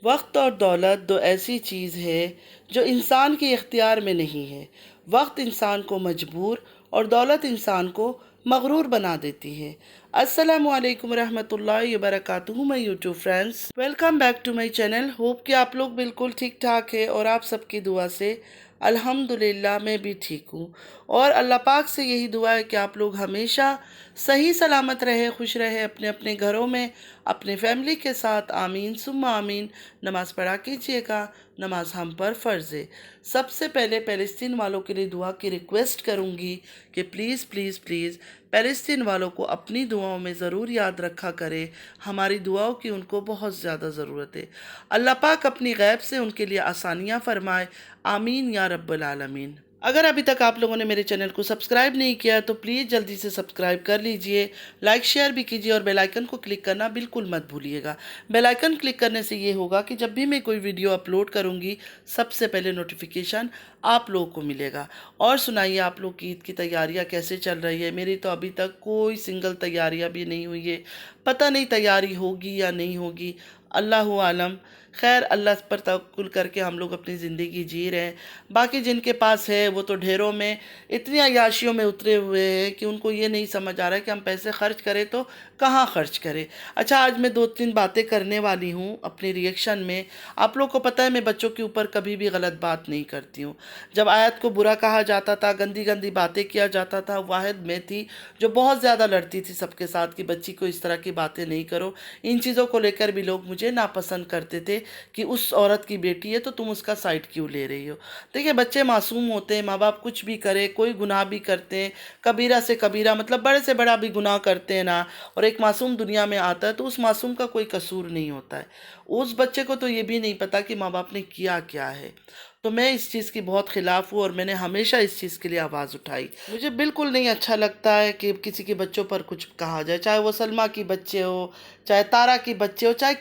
वक्त और दौलत दो ऐसी चीज़ है जो इंसान के इख्तियार में नहीं है। वक्त इंसान को मजबूर और दौलत इंसान को मगरूर बना देती है। अस्सलामु अलैकुम रहमतुल्लाहि व बरकातुहू my YouTube friends, welcome back to my channel. Hope कि आप लोग बिल्कुल ठीक ठाक है और आप सबकी दुआ से अल्हम्दुलिल्लाह मैं भी ठीक हूँ। और अल्लाह पाक से यही दुआ है कि आप लोग हमेशा सही सलामत रहे, खुश रहे अपने अपने घरों में, अपने फैमिली के साथ। आमीन सुम्मा आमीन। नमाज़ पढ़ा कीजिएगा, नमाज हम पर फ़र्ज़ है। सबसे पहले फ़लस्तीन वालों के लिए दुआ की रिक्वेस्ट करूँगी कि प्लीज़ प्लीज़ प्लीज़ फ़लस्तीन वालों को अपनी दुआओं में ज़रूर याद रखा करें। हमारी दुआओं की उनको बहुत ज़्यादा ज़रूरत है। अल्लाह पाक अपनी गैब से उनके लिए आसानियाँ फ़रमाए। आमीन या रब्बल आलमीन। अगर अभी तक आप लोगों ने मेरे चैनल को सब्सक्राइब नहीं किया तो प्लीज़ जल्दी से सब्सक्राइब कर लीजिए, लाइक शेयर भी कीजिए और बेल आइकन को क्लिक करना बिल्कुल मत भूलिएगा। बेल आइकन क्लिक करने से ये होगा कि जब भी मैं कोई वीडियो अपलोड करूँगी सबसे पहले नोटिफिकेशन आप लोगों को मिलेगा। और सुनाइए, आप लोग की ईद की तैयारियाँ कैसे चल रही है? मेरी तो अभी तक कोई सिंगल तैयारियाँ भी नहीं हुई है। पता नहीं तैयारी होगी या नहीं होगी, अल्लाह आलम। खैर, अल्लाह पर तवक्कुल करके हम लोग अपनी ज़िंदगी जी रहे हैं। बाकी जिनके पास है वो तो ढेरों में इतनी अय्याशियों में उतरे हुए हैं कि उनको ये नहीं समझ आ रहा है कि हम पैसे खर्च करें तो कहाँ खर्च करें। अच्छा, आज मैं दो तीन बातें करने वाली हूँ अपने रिएक्शन में। आप लोग को पता है मैं बच्चों के ऊपर कभी भी गलत बात नहीं करती हूँ। जब आयत को बुरा कहा जाता था, गंदी गंदी बातें किया जाता था, वाहिद मैं थी जो बहुत ज़्यादा लड़ती थी सबके साथ कि बच्ची को इस तरह की बातें नहीं करो। इन चीज़ों को लेकर भी लोग मुझे नापसंद करते थे कि उस औरत की बेटी है तो तुम उसका साइड क्यों ले रही हो। देखिए, बच्चे मासूम होते हैं, माँ बाप कुछ भी करे, कोई गुनाह भी करते हैं, कबीरा से कबीरा मतलब बड़े से बड़ा भी गुनाह करते हैं ना, और एक मासूम दुनिया में आता है तो उस मासूम का कोई कसूर नहीं होता है। उस बच्चे को तो ये भी नहीं पता कि माँ बाप ने किया क्या है। तो मैं इस चीज़ की बहुत ख़िलाफ़ हूँ और मैंने हमेशा इस चीज़ के लिए आवाज़ उठाई। मुझे बिल्कुल नहीं अच्छा लगता है कि किसी के बच्चों पर कुछ कहा जाए, चाहे वो सलमा की बच्चे हो, चाहे तारा की बच्चे हो, चाहे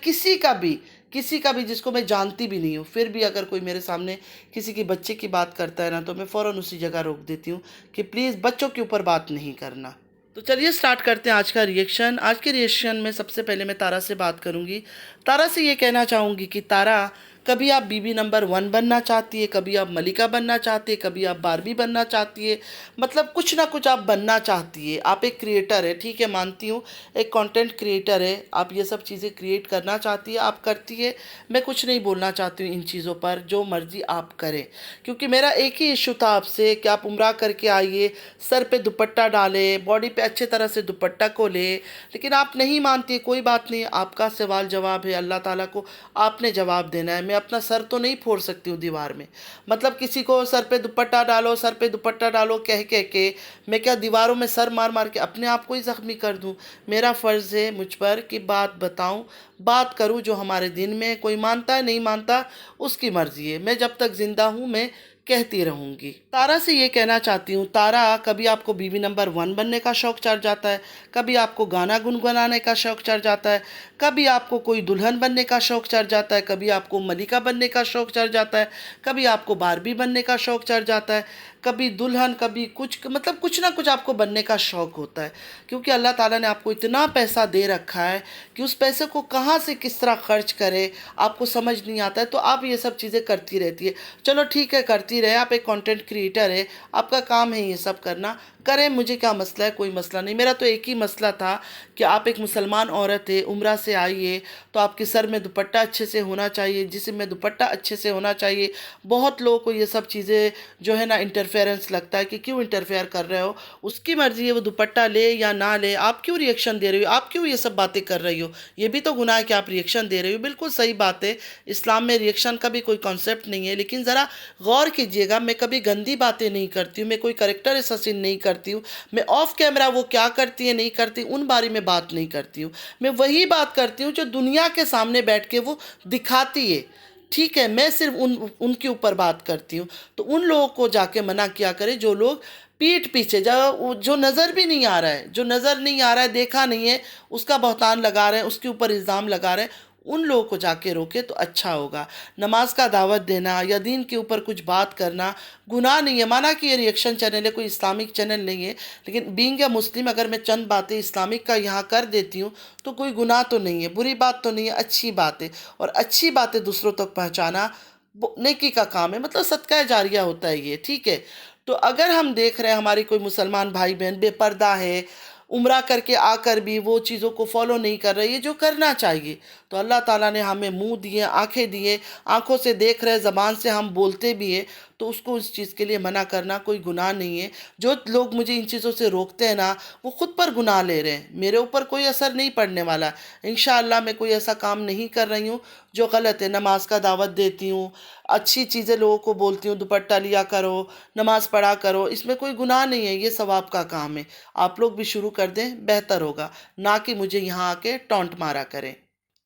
किसी का भी जिसको मैं जानती भी नहीं हूँ। फिर भी अगर कोई मेरे सामने किसी के बच्चे की बात करता है ना, तो मैं फ़ौरन उसी जगह रोक देती हूँ कि प्लीज़ बच्चों के ऊपर बात नहीं करना। तो चलिए स्टार्ट करते हैं आज का रिएक्शन। आज के रिएक्शन में सबसे पहले मैं तारा से बात करूंगी। तारा से ये कहना चाहूँगी कि तारा, कभी आप बीबी नंबर 1 बनना चाहती है, कभी आप मलिका बनना चाहती है, कभी आप बारबी बनना चाहती है, मतलब कुछ ना कुछ आप बनना चाहती है। आप एक क्रिएटर है, ठीक है, मानती हूँ, एक कंटेंट क्रिएटर है, आप ये सब चीज़ें क्रिएट करना चाहती है, आप करती है। मैं कुछ नहीं बोलना चाहती हूँ इन चीज़ों पर, जो मर्ज़ी आप करें। क्योंकि मेरा एक ही इशू था आपसे कि आप उम्रा करके आइए, सर पे दुपट्टा डालें, बॉडी पे अच्छे तरह से दुपट्टा को ले, लेकिन आप नहीं मानती। कोई बात नहीं, आपका सवाल जवाब है, अल्लाह ताला को आपने जवाब देना है। मैं अपना सर तो नहीं फोड़ सकती हूँ दीवार में। मतलब किसी को सर पे दुपट्टा डालो, सर पे दुपट्टा डालो कह कह के मैं क्या दीवारों में सर मार मार के अपने आप को ही ज़ख्मी कर दूँ? मेरा फ़र्ज़ है मुझ पर कि बात बताऊँ, बात करूँ जो हमारे दिन में। कोई मानता है नहीं मानता उसकी मर्ज़ी है। मैं जब तक ज़िंदा हूँ मैं कहती रहूँगी। तारा से ये कहना चाहती हूँ, तारा, कभी आपको बीवी नंबर 1 बनने का शौक़ चढ़ जाता है, कभी आपको गाना गुनगुनाने का शौक़ चढ़ जाता है, कभी आपको कोई दुल्हन बनने का शौक़ चढ़ जाता है, कभी आपको मलिका बनने का शौक़ चढ़ जाता है, कभी आपको बारबी बनने का शौक़ चढ़ जाता है, कभी दुल्हन, कभी कुछ, मतलब कुछ ना कुछ आपको बनने का शौक़ होता है। क्योंकि अल्लाह ताला ने आपको इतना पैसा दे रखा है कि उस पैसे को कहाँ से किस तरह खर्च करें आपको समझ नहीं आता है, तो आप ये सब चीज़ें करती रहती है। चलो ठीक है, करती रहे, आप एक कंटेंट क्रिएटर है, आपका काम है ये सब करना, करें, मुझे क्या मसला है? कोई मसला नहीं। मेरा तो एक ही मसला था कि आप एक मुसलमान औरत है, उम्रा से आई है, तो आपके सर में दुपट्टा अच्छे से होना चाहिए, जिस्म में दुपट्टा अच्छे से होना चाहिए। बहुत लोगों को ये सब चीज़ें जो है ना इंटरफेरेंस लगता है कि क्यों इंटरफेयर कर रहे हो, उसकी मर्ज़ी है वो दुपट्टा ले या ना ले, आप क्यों रिएक्शन दे रही हो, आप क्यों ये सब बातें कर रही हो? ये भी तो गुनाह है कि आप रिएक्शन दे रही हो। बिल्कुल सही बात है, इस्लाम में रिएक्शन का भी कोई कॉन्सेप्ट नहीं है, लेकिन ज़रा गौर कीजिएगा, मैं कभी गंदी बातें नहीं करती हूँ, मैं कोई करेक्टर असैसिन नहीं करती हूँ। मैं ऑफ कैमरा वो क्या करती है नहीं करती उन बारे में बात नहीं करती हूँ। मैं वही बात करती हूँ जो दुनिया के सामने बैठ के वो दिखाती है, ठीक है। मैं सिर्फ उनके ऊपर बात करती हूँ। तो उन लोगों को जाके मना किया करें जो लोग पीठ पीछे जो नज़र भी नहीं आ रहा है, जो नज़र नहीं आ रहा है, देखा नहीं है, उसका बहतान लगा रहे हैं, उसके ऊपर इल्ज़ाम लगा रहे हैं, उन लोगों को जाके रोके तो अच्छा होगा। नमाज का दावत देना या दीन के ऊपर कुछ बात करना गुनाह नहीं है। माना कि ये रिएक्शन चैनल है, कोई इस्लामिक चैनल नहीं है, लेकिन बीइंग या मुस्लिम अगर मैं चंद बातें इस्लामिक का यहाँ कर देती हूँ तो कोई गुनाह तो नहीं है, बुरी बात तो नहीं है, अच्छी बात है। और अच्छी बातें दूसरों तक पहुँचाना नेकी का काम है, मतलब सदका जारिया होता है ये, ठीक है। तो अगर हम देख रहे हैं हमारी कोई मुसलमान भाई बहन बेपर्दा है, उम्रा करके आकर भी वो चीज़ों को फॉलो नहीं कर रही है जो करना चाहिए, तो अल्लाह ताला ने हमें मुंह दिए, आंखें दिए, आंखों से देख रहे, ज़बान से हम बोलते भी है, तो उसको उस चीज़ के लिए मना करना कोई गुनाह नहीं है। जो लोग मुझे इन चीज़ों से रोकते हैं ना, वो खुद पर गुनाह ले रहे हैं, मेरे ऊपर कोई असर नहीं पड़ने वाला। इंशाअल्लाह मैं कोई ऐसा काम नहीं कर रही हूँ जो गलत है। नमाज का दावत देती हूँ, अच्छी चीज़ें लोगों को बोलती हूँ, दुपट्टा लिया करो, नमाज पढ़ा करो, इसमें कोई गुनाह नहीं है, ये सवाब का काम है। आप लोग भी शुरू कर दें, बेहतर होगा, ना कि मुझे यहाँ आके टॉन्ट मारा करें।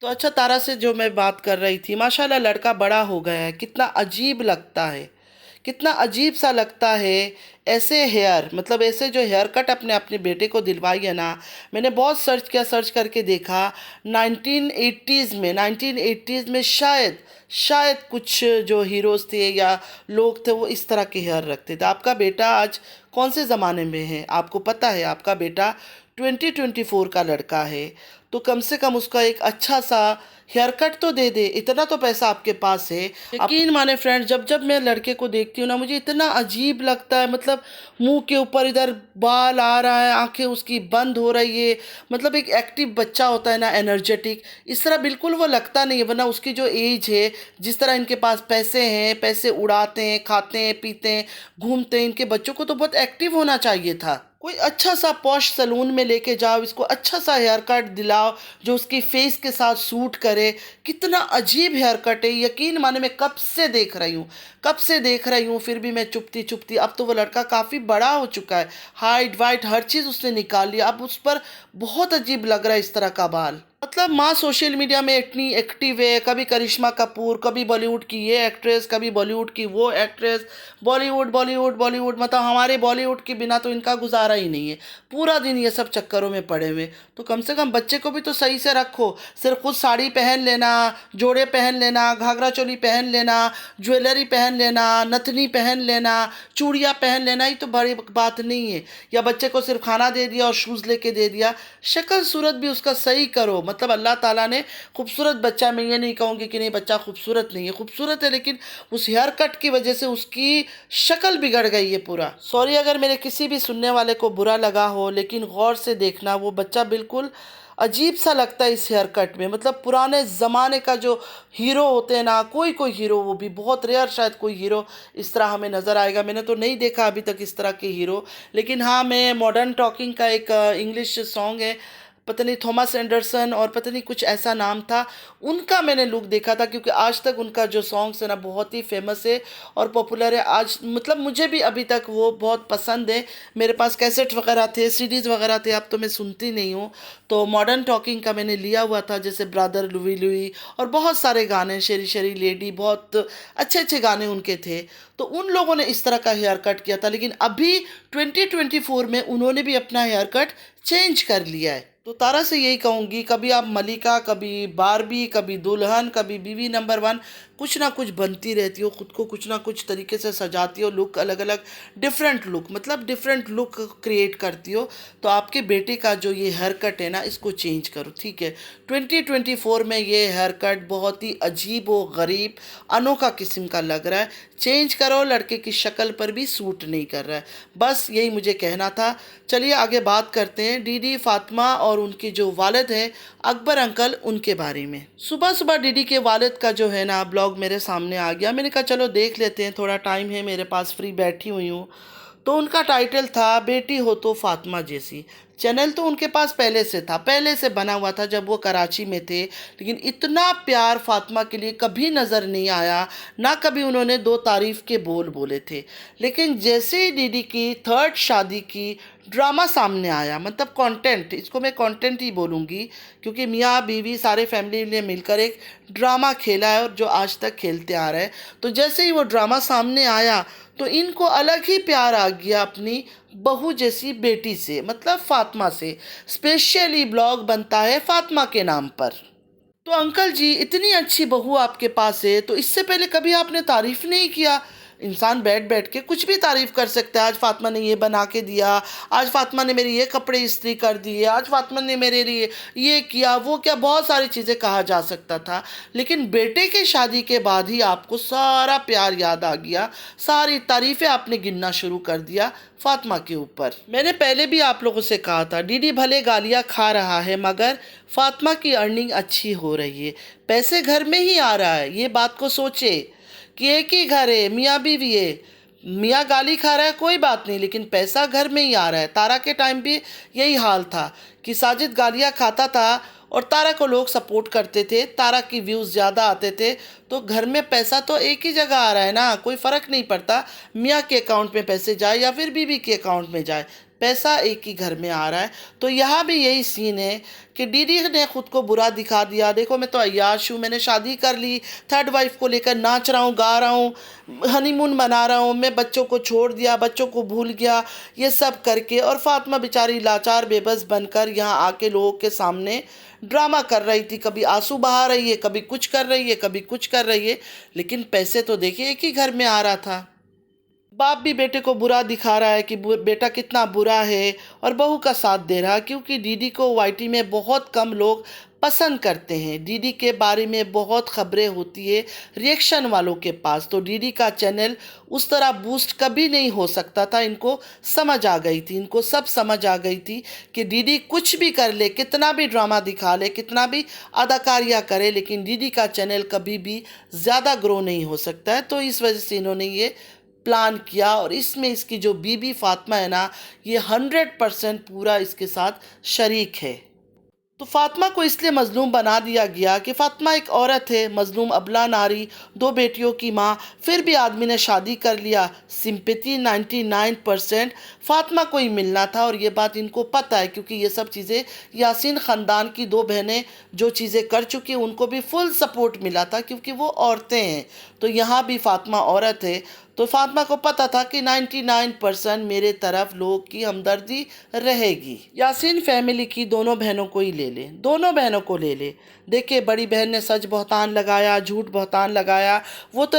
तो अच्छा, तारा से जो मैं बात कर रही थी, माशाल्लाह लड़का बड़ा हो गया है, कितना अजीब लगता है, कितना अजीब सा लगता है। ऐसे हेयर, मतलब ऐसे जो हेयर कट अपने अपने बेटे को दिलवाई है ना, मैंने बहुत सर्च किया, सर्च करके देखा 1980s में शायद कुछ जो हीरोज़ थे या लोग थे वो इस तरह के हेयर रखते थे। आपका बेटा आज कौन से ज़माने में है आपको पता है? आपका बेटा 2024 का लड़का है, तो कम से कम उसका एक अच्छा सा हेयर कट तो दे दे। इतना तो पैसा आपके पास है। यकीन माने फ्रेंड, जब जब मैं लड़के को देखती हूँ ना, मुझे इतना अजीब लगता है। मतलब मुंह के ऊपर इधर बाल आ रहा है, आंखें उसकी बंद हो रही है, मतलब एक एक्टिव बच्चा होता है ना, एनर्जेटिक, इस तरह बिल्कुल वो लगता नहीं है। वरना उसकी जो एज है, जिस तरह इनके पास पैसे हैं, पैसे उड़ाते हैं, खाते हैं, पीते हैं, घूमते हैं, इनके बच्चों को तो बहुत एक्टिव होना चाहिए था। कोई अच्छा सा पॉश सलून में लेके जाओ, इसको अच्छा सा हेयर कट दिलाओ जो उसकी फेस के साथ सूट करे। कितना अजीब हेयर कट है, यकीन माने मैं कब से देख रही हूँ, फिर भी मैं चुपती चुपती। अब तो वो लड़का काफ़ी बड़ा हो चुका है, हाइट वाइट हर चीज़ उसने निकाल लिया, अब उस पर बहुत अजीब लग रहा है इस तरह का बाल। मतलब माँ सोशल मीडिया में इतनी एक्टिव है, कभी करिश्मा कपूर, कभी बॉलीवुड की ये एक्ट्रेस, कभी बॉलीवुड की वो एक्ट्रेस, बॉलीवुड बॉलीवुड बॉलीवुड, मतलब हमारे बॉलीवुड के बिना तो इनका गुजारा ही नहीं है। पूरा दिन ये सब चक्करों में पड़े हुए। तो कम से कम बच्चे को भी तो सही से रखो। सिर्फ खुद साड़ी पहन लेना, जोड़े पहन लेना, घाघरा चोली पहन लेना, ज्वेलरी पहन लेना, नथनी पहन लेना, चूड़ियाँ पहन लेना ही तो बड़ी बात नहीं है। या बच्चे को सिर्फ खाना दे दिया और शूज़ लेके दे दिया, शक्ल सूरत भी उसका सही करो। मतलब अल्लाह ताला ने खूबसूरत बच्चा, मैं ये नहीं कहूँगी कि नहीं बच्चा खूबसूरत नहीं है, खूबसूरत है, लेकिन उस हेयर कट की वजह से उसकी शक्ल बिगड़ गई है पूरा। सॉरी अगर मेरे किसी भी सुनने वाले को बुरा लगा हो, लेकिन गौर से देखना, वो बच्चा बिल्कुल अजीब सा लगता है इस हेयर कट में। मतलब पुराने ज़माने का जो हीरो होते हैं ना, कोई कोई हीरो, वो भी बहुत रेयर, शायद कोई हीरो इस तरह हमें नज़र आएगा। मैंने तो नहीं देखा अभी तक इस तरह के हीरो, लेकिन हाँ, मैं मॉडर्न टॉकिंग का एक इंग्लिश सॉन्ग है, पता नहीं थॉमस एंडरसन और पता नहीं कुछ ऐसा नाम था, उनका मैंने लुक देखा था। क्योंकि आज तक उनका जो सॉन्ग्स है ना बहुत ही फेमस है और पॉपुलर है। आज मतलब मुझे भी अभी तक वो बहुत पसंद है। मेरे पास कैसेट वगैरह थे, सीडीज़ वगैरह थे, अब तो मैं सुनती नहीं हूँ। तो मॉडर्न टॉकिंग का मैंने लिया हुआ था, जैसे ब्रदर लुई लुई और बहुत सारे गाने, शेरी शेरी लेडी, बहुत अच्छे अच्छे गाने उनके थे। तो उन लोगों ने इस तरह का हेयर कट किया था, लेकिन अभी 2024 में उन्होंने भी अपना हेयर कट चेंज कर लिया है। तो तारा से यही कहूँगी, कभी आप मलिका, कभी बारबी, कभी दुल्हन, कभी बीवी नंबर 1, कुछ ना कुछ बनती रहती हो, खुद को कुछ ना कुछ तरीके से सजाती हो, लुक अलग अलग, डिफरेंट लुक, मतलब डिफरेंट लुक क्रिएट करती हो। तो आपके बेटे का जो ये हेयर कट है ना, इसको चेंज करो, ठीक है। 2024 में ये हेयर कट बहुत ही अजीब व गरीब, अनोखा किस्म का लग रहा है, चेंज करो। लड़के की शक्ल पर भी सूट नहीं कर रहा है। बस यही मुझे कहना था। चलिए आगे बात करते हैं डीडी, फातिमा और उनके जो वालिद हैं अकबर अंकल, उनके बारे में। सुबह सुबह डीडी के वालिद का जो है ना ब्लॉग मेरे सामने आ गया। मैंने कहा चलो देख लेते हैं, थोड़ा टाइम है मेरे पास, फ्री बैठी हुई हूँ। तो उनका टाइटल था बेटी हो तो फातिमा जैसी। चैनल तो उनके पास पहले से था, पहले से बना हुआ था जब वो कराची में थे, लेकिन इतना प्यार फातिमा के लिए कभी नज़र नहीं आया, ना कभी उन्होंने दो तारीफ़ के बोल बोले थे। लेकिन जैसे ही दीदी की थर्ड शादी की ड्रामा सामने आया, मतलब कंटेंट, इसको मैं कंटेंट ही बोलूँगी, क्योंकि मियाँ बीवी सारे फैमिली ने मिलकर एक ड्रामा खेला है और जो आज तक खेलते आ रहे हैं। तो जैसे ही वो ड्रामा सामने आया तो इनको अलग ही प्यार आ गया अपनी बहू जैसी बेटी से, मतलब फातिमा से। स्पेशली ब्लॉग बनता है फातिमा के नाम पर। तो अंकल जी, इतनी अच्छी बहू आपके पास है, तो इससे पहले कभी आपने तारीफ नहीं किया? इंसान बैठ बैठ के कुछ भी तारीफ कर सकता है। आज फातिमा ने ये बना के दिया, आज फातिमा ने मेरे ये कपड़े इस्त्री कर दिए, आज फातिमा ने मेरे लिए ये किया, वो क्या, बहुत सारी चीज़ें कहा जा सकता था। लेकिन बेटे की शादी के बाद ही आपको सारा प्यार याद आ गया, सारी तारीफ़ें आपने गिनना शुरू कर दिया फातिमा के ऊपर। मैंने पहले भी आप लोगों से कहा था, डीडी भले गालियाँ खा रहा है मगर फातिमा की अर्निंग अच्छी हो रही है, पैसे घर में ही आ रहा है। ये बात को सोचे कि एक ही घर है, मियाँ बीवी है, मियाँ गाली खा रहा है कोई बात नहीं, लेकिन पैसा घर में ही आ रहा है। तारा के टाइम भी यही हाल था कि साजिद गालियाँ खाता था और तारा को लोग सपोर्ट करते थे, तारा की व्यूज़ ज़्यादा आते थे, तो घर में पैसा तो एक ही जगह आ रहा है ना, कोई फ़र्क नहीं पड़ता मियाँ के अकाउंट में पैसे जाए या फिर बीवी के अकाउंट में जाए, पैसा एक ही घर में आ रहा है। तो यहाँ भी यही सीन है कि डीडी ने खुद को बुरा दिखा दिया। देखो मैं तो अय्याश हूँ, मैंने शादी कर ली, थर्ड वाइफ को लेकर नाच रहा हूँ, गा रहा हूँ, हनीमून मना रहा हूँ, मैं बच्चों को छोड़ दिया, बच्चों को भूल गया, ये सब करके। और फातिमा बेचारी लाचार बेबस बनकर यहाँ आके लोगों के सामने ड्रामा कर रही थी, कभी आंसू बहा रही है, कभी कुछ कर रही है, कभी कुछ कर रही है, लेकिन पैसे तो देखिए एक ही घर में आ रहा था। बाप भी बेटे को बुरा दिखा रहा है कि बेटा कितना बुरा है, और बहू का साथ दे रहा है, क्योंकि डीडी को वाईटी में बहुत कम लोग पसंद करते हैं। डीडी के बारे में बहुत खबरें होती है रिएक्शन वालों के पास, तो डीडी का चैनल उस तरह बूस्ट कभी नहीं हो सकता था। इनको समझ आ गई थी, इनको सब समझ आ गई थी कि डीडी कुछ भी कर ले, कितना भी ड्रामा दिखा ले, कितना भी अदाकारियाँ करे, लेकिन डीडी का चैनल कभी भी ज़्यादा ग्रो नहीं हो सकता है। तो इस वजह से इन्होंने ये प्लान किया, और इसमें इसकी जो बीबी फातिमा है ना, ये 100% पूरा इसके साथ शरीक है। तो फातिमा को इसलिए मजलूम बना दिया गया कि फातिमा एक औरत है, मजलूम अबला नारी, दो बेटियों की माँ, फिर भी आदमी ने शादी कर लिया। सिंपैथी 99% फातिमा को ही मिलना था, और ये बात इनको पता है, क्योंकि ये सब चीज़ें यासीन ख़ानदान की दो बहनें जो चीज़ें कर चुकी हैं उनको भी फुल सपोर्ट मिला था, क्योंकि वो औरतें हैं। तो यहाँ भी फातिमा औरत है, तो फातिमा को पता था कि 99% मेरे तरफ लोग की हमदर्दी रहेगी। यासीन फैमिली की दोनों बहनों को ही ले ले, दोनों बहनों को ले ले। देखिए, बड़ी बहन ने सच बहतान लगाया, झूठ बहतान लगाया, वो तो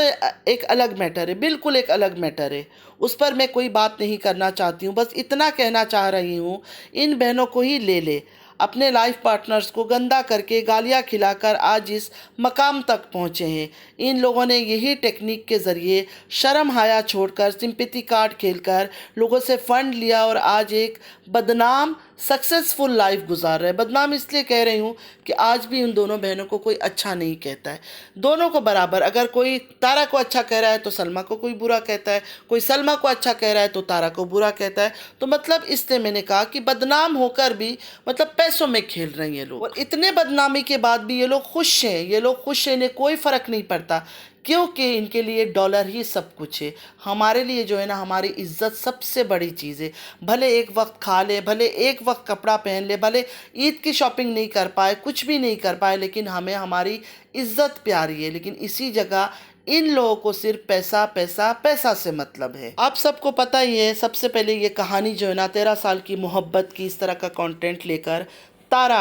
एक अलग मैटर है, बिल्कुल एक अलग मैटर है, उस पर मैं कोई बात नहीं करना चाहती हूँ। बस इतना कहना चाह रही हूँ, इन बहनों को ही ले ले। अपने लाइफ पार्टनर्स को गंदा करके, गालियाँ खिलाकर आज इस मकाम तक पहुँचे हैं। इन लोगों ने यही टेक्निक के ज़रिए शर्म हाया छोड़कर, सिंपैथी कार्ड खेलकर लोगों से फ़ंड लिया, और आज एक बदनाम सक्सेसफुल लाइफ गुजार रहे हैं। बदनाम इसलिए कह रही हूँ कि आज भी उन दोनों बहनों को कोई अच्छा नहीं कहता है, दोनों को बराबर। अगर कोई तारा को अच्छा कह रहा है तो सलमा को कोई बुरा कहता है, कोई सलमा को अच्छा कह रहा है तो तारा को बुरा कहता है। तो मतलब इसलिए मैंने कहा कि बदनाम होकर भी मतलब पैसों में खेल रहे हैं ये लोग, और इतने बदनामी के बाद भी ये लोग खुश हैं, ये लोग खुश हैं, इन्हें कोई फ़र्क नहीं पड़ता, क्योंकि इनके लिए डॉलर ही सब कुछ है। हमारे लिए जो है ना, हमारी इज्जत सबसे बड़ी चीज़ है। भले एक वक्त खा ले, भले एक वक्त कपड़ा पहन ले, भले ईद की शॉपिंग नहीं कर पाए, कुछ भी नहीं कर पाए, लेकिन हमें हमारी इज्जत प्यारी है। लेकिन इसी जगह इन लोगों को सिर्फ पैसा पैसा पैसा से मतलब है। आप सबको पता ही है, सबसे पहले ये कहानी जो है ना, 13 साल की मोहब्बत की इस तरह का कंटेंट लेकर तारा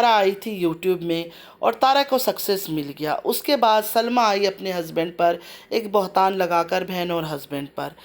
आई थी यूट्यूब में, और तारा को सक्सेस मिल गया। उसके बाद सलमा आई अपने हस्बैंड पर एक बहतान लगाकर, बहन और हस्बैंड पर।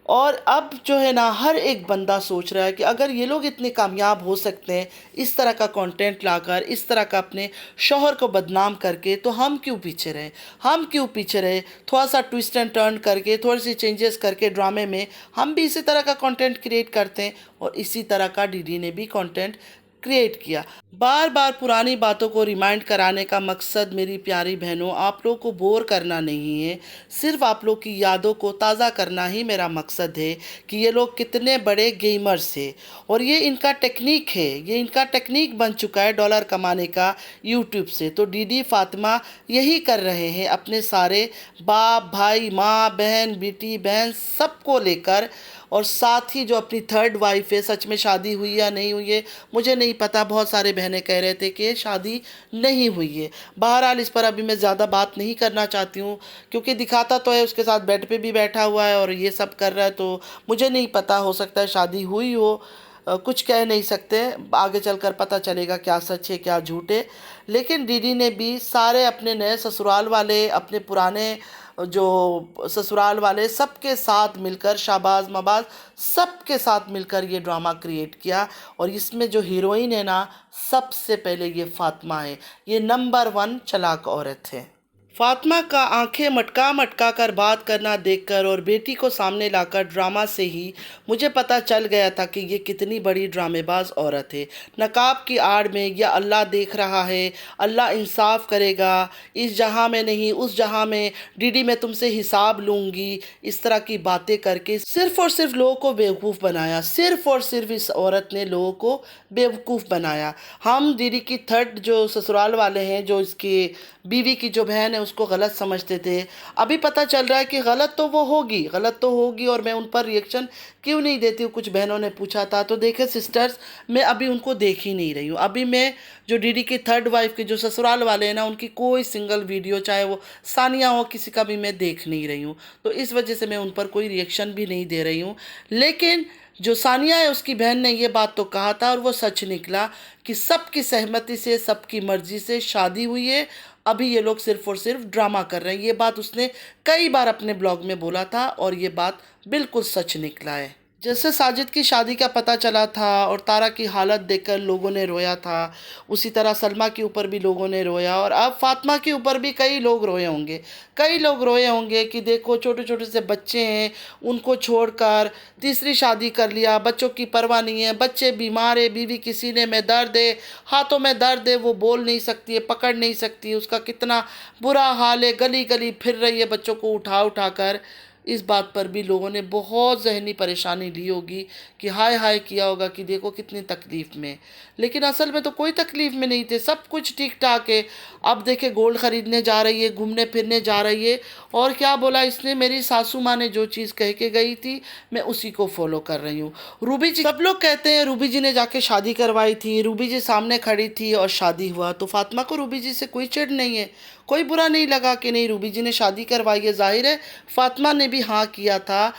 और अब जो है ना, हर एक बंदा सोच रहा है कि अगर ये लोग इतने कामयाब हो सकते हैं इस तरह का कंटेंट लाकर, इस तरह का अपने शौहर को बदनाम करके, तो हम क्यों पीछे रहे, हम क्यों पीछे रहे। थोड़ा सा ट्विस्ट एंड टर्न करके, थोड़ी सी चेंजेस करके ड्रामे में हम भी इसी तरह का कंटेंट क्रिएट करते हैं, और इसी तरह का डीडी ने भी कंटेंट क्रिएट किया। बार बार पुरानी बातों को रिमाइंड कराने का मकसद, मेरी प्यारी बहनों, आप लोग को बोर करना नहीं है, सिर्फ आप लोग की यादों को ताज़ा करना ही मेरा मकसद है कि ये लोग कितने बड़े गेमर्स हैं, और ये इनका टेक्निक है, ये इनका टेक्निक बन चुका है डॉलर कमाने का यूट्यूब से। तो डीडी फातिमा यही कर रहे हैं, अपने सारे बाप भाई, माँ बहन, बेटी बहन सबको लेकर, और साथ ही जो अपनी थर्ड वाइफ है, सच में शादी हुई या नहीं हुई है मुझे नहीं पता, बहुत सारे बहनें कह रहे थे कि शादी नहीं हुई है। बहरहाल इस पर अभी मैं ज़्यादा बात नहीं करना चाहती हूँ, क्योंकि दिखाता तो है उसके साथ बेड पे भी बैठा हुआ है और ये सब कर रहा है, तो मुझे नहीं पता, हो सकता है शादी हुई हो, कुछ कह नहीं सकते, आगे चलकर पता चलेगा क्या सच है क्या झूठ है। लेकिन डीडी ने भी सारे अपने नए ससुराल वाले, अपने पुराने जो ससुराल वाले, सबके साथ मिलकर, शाहबाज मबाज सबके साथ मिलकर ये ड्रामा क्रिएट किया। और इसमें जो हीरोइन है ना, सबसे पहले ये फातिमा है। ये नंबर 1 चालाक औरत है। फातिमा का आंखें मटका मटका कर बात करना देखकर और बेटी को सामने लाकर ड्रामा से ही मुझे पता चल गया था कि ये कितनी बड़ी ड्रामेबाज औरत है। नकाब की आड़ में या अल्लाह देख रहा है, अल्लाह इंसाफ करेगा, इस जहां में नहीं उस जहां में, डीडी मैं तुमसे हिसाब लूँगी, इस तरह की बातें करके सिर्फ और सिर्फ लोगों को बेवकूफ़ बनाया। सिर्फ और सिर्फ इस औरत ने लोगों को बेवकूफ़ बनाया। हम डीडी की थर्ड जो ससुराल वाले हैं, जो इसकी बीवी की जो बहन है, उसको गलत समझते थे। अभी पता चल रहा है कि गलत तो वो होगी, गलत तो होगी, और मैं उन पर रिएक्शन क्यों नहीं देती हूँ। कुछ बहनों ने पूछा था, तो देखे सिस्टर्स, मैं अभी उनको देख ही नहीं रही हूँ। अभी मैं जो डीडी की थर्ड वाइफ के जो ससुराल वाले हैं ना, उनकी कोई सिंगल वीडियो, चाहे वो सानिया हो, किसी का भी मैं देख नहीं रही हूँ। तो इस वजह से मैं उन पर कोई रिएक्शन भी नहीं दे रही हूँ। लेकिन जो सानिया है, उसकी बहन ने ये बात तो कहा था, और वो सच निकला कि सबकी सहमति से, सबकी मर्जी से शादी हुई है। अभी ये लोग सिर्फ और सिर्फ ड्रामा कर रहे हैं। ये बात उसने कई बार अपने ब्लॉग में बोला था, और ये बात बिल्कुल सच निकला है। जैसे साजिद की शादी का पता चला था और तारा की हालत देखकर लोगों ने रोया था, उसी तरह सलमा के ऊपर भी लोगों ने रोया, और अब फातिमा के ऊपर भी कई लोग रोए होंगे। कई लोग रोए होंगे कि देखो छोटे छोटे से बच्चे हैं, उनको छोड़कर तीसरी शादी कर लिया, बच्चों की परवाह नहीं है, बच्चे बीमार है, बीवी की सीने में दर्द है, हाथों में दर्द है, वो बोल नहीं सकती है, पकड़ नहीं सकती है, उसका कितना बुरा हाल है, गली गली फिर रही है बच्चों को उठा उठा कर। इस बात पर भी लोगों ने बहुत ज़हनी परेशानी ली होगी, कि हाय हाय किया होगा कि देखो कितनी तकलीफ़ में। लेकिन असल में तो कोई तकलीफ़ में नहीं थे, सब कुछ ठीक ठाक है। अब देखे गोल्ड ख़रीदने जा रही है, घूमने फिरने जा रही है, और क्या बोला इसने, मेरी सासू माँ ने जो चीज़ कह के गई थी, मैं उसी को फॉलो कर रही हूँ। रूबी जी, सब लोग कहते हैं रूबी जी ने जाके शादी करवाई थी, रूबी जी सामने खड़ी थी और शादी हुआ। तो फातिमा को रूबी जी से कोई चिढ़ नहीं है, कोई बुरा नहीं लगा कि नहीं रूबी जी ने शादी करवाई है। जाहिर है फातिमा ने भी हाँ किया था,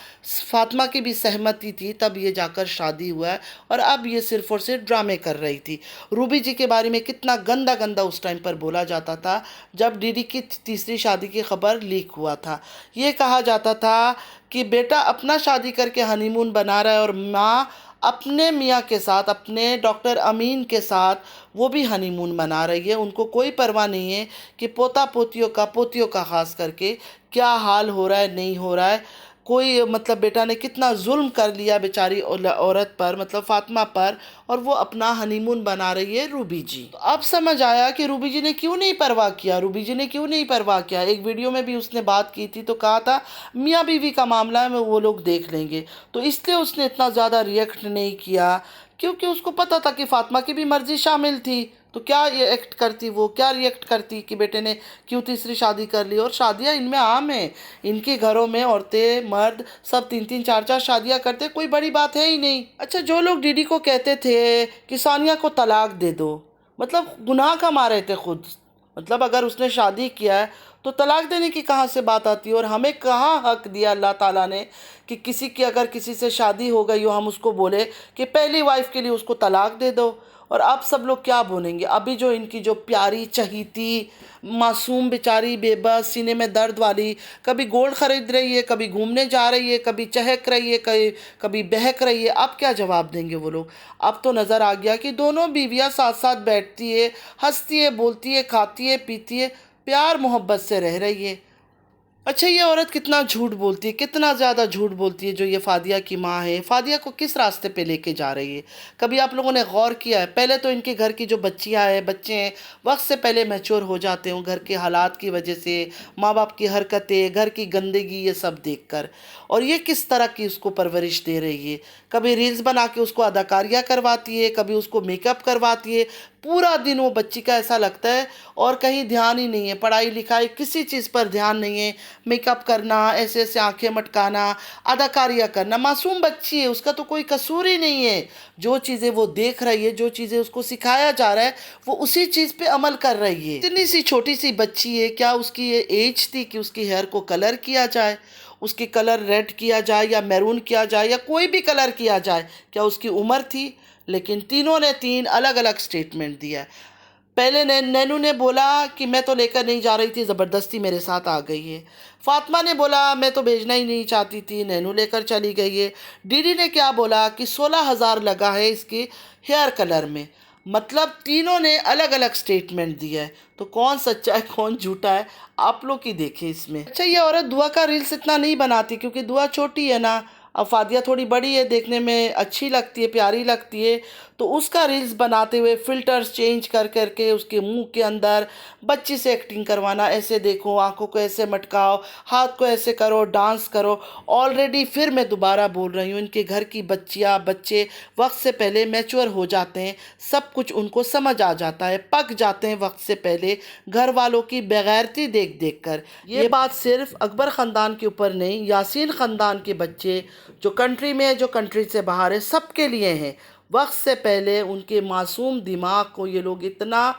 फातिमा की भी सहमति थी, तब ये जाकर शादी हुआ है। और अब ये सिर्फ और सिर्फ ड्रामे कर रही थी। रूबी जी के बारे में कितना गंदा गंदा उस टाइम पर बोला जाता था, जब डीडी की तीसरी शादी की खबर लीक हुआ था। ये कहा जाता था कि बेटा अपना शादी करके हनीमून बना रहा है, और माँ अपने मियाँ के साथ, अपने डॉक्टर अमीन के साथ वो भी हनीमून मना रही है। उनको कोई परवाह नहीं है कि पोता पोतियों का ख़ास करके क्या हाल हो रहा है, नहीं हो रहा है। कोई मतलब बेटा ने कितना जुल्म कर लिया बेचारी औरत पर, मतलब फातिमा पर, और वो अपना हनीमून बना रही है रूबी जी। तो अब समझ आया कि रूबी जी ने क्यों नहीं परवाह किया, रूबी जी ने क्यों नहीं परवाह किया। एक वीडियो में भी उसने बात की थी, तो कहा था मियाँ बीवी का मामला है, वो लोग देख लेंगे। तो इसलिए उसने इतना ज़्यादा रिएक्ट नहीं किया, क्योंकि उसको पता था कि फातिमा की भी मर्जी शामिल थी। तो क्या ये एक्ट करती, वो क्या रिएक्ट करती कि बेटे ने क्यों तीसरी शादी कर ली। और शादियां इनमें आम है, इनके घरों में औरतें मर्द सब 3-3 4-4 शादियां करते, कोई बड़ी बात है ही नहीं। अच्छा, जो लोग डीडी को कहते थे कि सानिया को तलाक दे दो, मतलब गुनाह का मारे थे खुद। मतलब अगर उसने शादी किया है तो तलाक देने की कहाँ से बात आती है। और हमें कहाँ हक दिया अल्लाह ताला ने कि किसी की अगर किसी से शादी हो गई हो, हम उसको बोले कि पहली वाइफ के लिए उसको तलाक दे दो। और अब सब लोग क्या बोलेंगे। अभी जो इनकी जो प्यारी चहीती मासूम बेचारी बेबस सीने में दर्द वाली, कभी गोल्ड खरीद रही है, कभी घूमने जा रही है, कभी चहक रही है, कभी बहक रही है, अब क्या जवाब देंगे वो लोग। अब तो नज़र आ गया कि दोनों बीवियाँ साथ साथ बैठती है, हंसती है, बोलती है, खाती है, पीती है, प्यार मोहब्बत से रह रही है। अच्छा, ये औरत कितना झूठ बोलती है, कितना ज़्यादा झूठ बोलती है। जो ये फादिया की माँ है, फादिया को किस रास्ते पे लेके जा रही है, कभी आप लोगों ने गौर किया है। पहले तो इनके घर की जो बच्चियाँ हैं, बच्चे हैं, वक्त से पहले मैच्योर हो जाते हैं घर के हालात की वजह से, माँ बाप की हरकतें, घर की गंदगी, ये सब देख कर। और ये किस तरह की उसको परवरिश दे रही है। कभी रील्स बना के उसको अदाकारियाँ करवाती है, कभी उसको मेकअप करवाती है। पूरा दिन वो बच्ची का ऐसा लगता है, और कहीं ध्यान ही नहीं है, पढ़ाई लिखाई किसी चीज़ पर ध्यान नहीं है। मेकअप करना, ऐसे ऐसे आंखें मटकाना, अदाकारियाँ करना। मासूम बच्ची है, उसका तो कोई कसूर ही नहीं है। जो चीज़ें वो देख रही है, जो चीज़ें उसको सिखाया जा रहा है, वो उसी चीज़ पे अमल कर रही है। इतनी सी छोटी सी बच्ची है, क्या उसकी ये एज थी कि उसकी हेयर को कलर किया जाए, उसकी कलर रेड किया जाए या मैरून किया जाए या कोई भी कलर किया जाए, क्या उसकी उम्र थी। लेकिन तीनों ने तीन अलग अलग स्टेटमेंट दिया है। पहले नैनू ने बोला कि मैं तो लेकर नहीं जा रही थी, ज़बरदस्ती मेरे साथ आ गई है। फातिमा ने बोला मैं तो भेजना ही नहीं चाहती थी, नैनू लेकर चली गई है। डीडी ने क्या बोला कि 16,000 लगा है इसके हेयर कलर में। मतलब तीनों ने अलग अलग स्टेटमेंट दिया है। तो कौन सच्चा है कौन झूठा है, आप लोग ही देखें इसमें। अच्छा, ये औरत दुआ का रील्स इतना नहीं बनाती क्योंकि दुआ छोटी है ना, अब फादिया थोड़ी बड़ी है, देखने में अच्छी लगती है, प्यारी लगती है। तो उसका रील्स बनाते हुए फ़िल्टर्स चेंज कर करके उसके मुंह के अंदर बच्ची से एक्टिंग करवाना, ऐसे देखो, आंखों को ऐसे मटकाओ, हाथ को ऐसे करो, डांस करो। ऑलरेडी फिर मैं दोबारा बोल रही हूँ, इनके घर की बच्चियाँ बच्चे वक्त से पहले मैच्योर हो जाते हैं, सब कुछ उनको समझ आ जाता है, पक जाते हैं वक्त से पहले घर वालों की बेगैरती देख देख कर। ये बात सिर्फ अकबर ख़ानदान के ऊपर नहीं, यासीन ख़ानदान के बच्चे जो कंट्री में है, जो कंट्री से बाहर है, सबके लिए हैं। वक्त से पहले उनके मासूम दिमाग को ये लोग इतना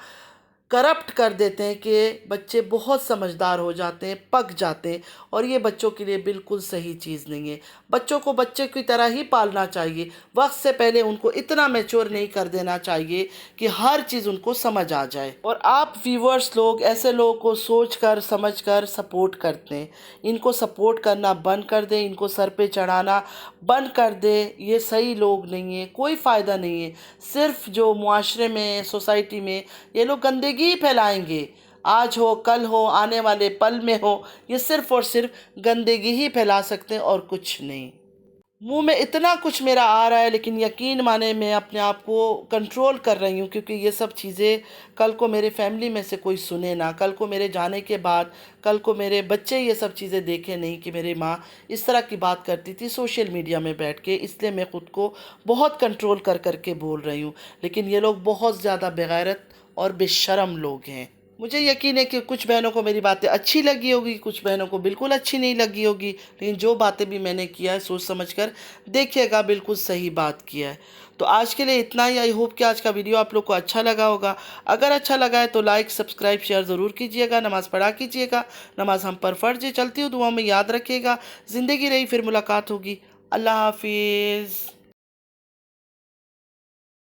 करप्ट कर देते हैं कि बच्चे बहुत समझदार हो जाते हैं, पक जाते हैं। और ये बच्चों के लिए बिल्कुल सही चीज़ नहीं है। बच्चों को बच्चे की तरह ही पालना चाहिए, वक्त से पहले उनको इतना मैच्योर नहीं कर देना चाहिए कि हर चीज़ उनको समझ आ जाए। और आप व्यूवर्स लोग ऐसे लोगों को सोच कर समझ कर सपोर्ट करते हैं, इनको सपोर्ट करना बंद कर दें, इनको सर पे चढ़ाना बंद कर दें। ये सही लोग नहीं है, कोई फ़ायदा नहीं है। सिर्फ जो मुआशरे में, सोसाइटी में ये लोग गंदगी ही फैलाएंगे, आज हो कल हो आने वाले पल में हो, ये सिर्फ और सिर्फ गंदगी ही फैला सकते हैं और कुछ नहीं। मुंह में इतना कुछ मेरा आ रहा है, लेकिन यकीन माने मैं अपने आप को कंट्रोल कर रही हूँ क्योंकि ये सब चीज़ें कल को मेरे फैमिली में से कोई सुने ना, कल को मेरे जाने के बाद कल को मेरे बच्चे ये सब चीज़ें देखें नहीं कि मेरी माँ इस तरह की बात करती थी सोशल मीडिया में बैठ के। इसलिए मैं ख़ुद को बहुत कंट्रोल कर करके बोल रही हूँ। लेकिन ये लोग बहुत ज़्यादा बेगैरत और बेशरम लोग हैं। मुझे यकीन है कि कुछ बहनों को मेरी बातें अच्छी लगी होगी, कुछ बहनों को बिल्कुल अच्छी नहीं लगी होगी, लेकिन जो बातें भी मैंने किया है सोच समझ कर देखिएगा, बिल्कुल सही बात किया है। तो आज के लिए इतना ही। आई होप कि आज का वीडियो आप लोग को अच्छा लगा होगा। अगर अच्छा लगा है तो लाइक सब्सक्राइब शेयर ज़रूर कीजिएगा, नमाज़ पढ़ा कीजिएगा। नमाज हम पर फ़र्ज है, चलती हूँ दुआ में याद रखिएगा। ज़िंदगी रही फिर मुलाकात होगी। अल्लाह हाफिज़।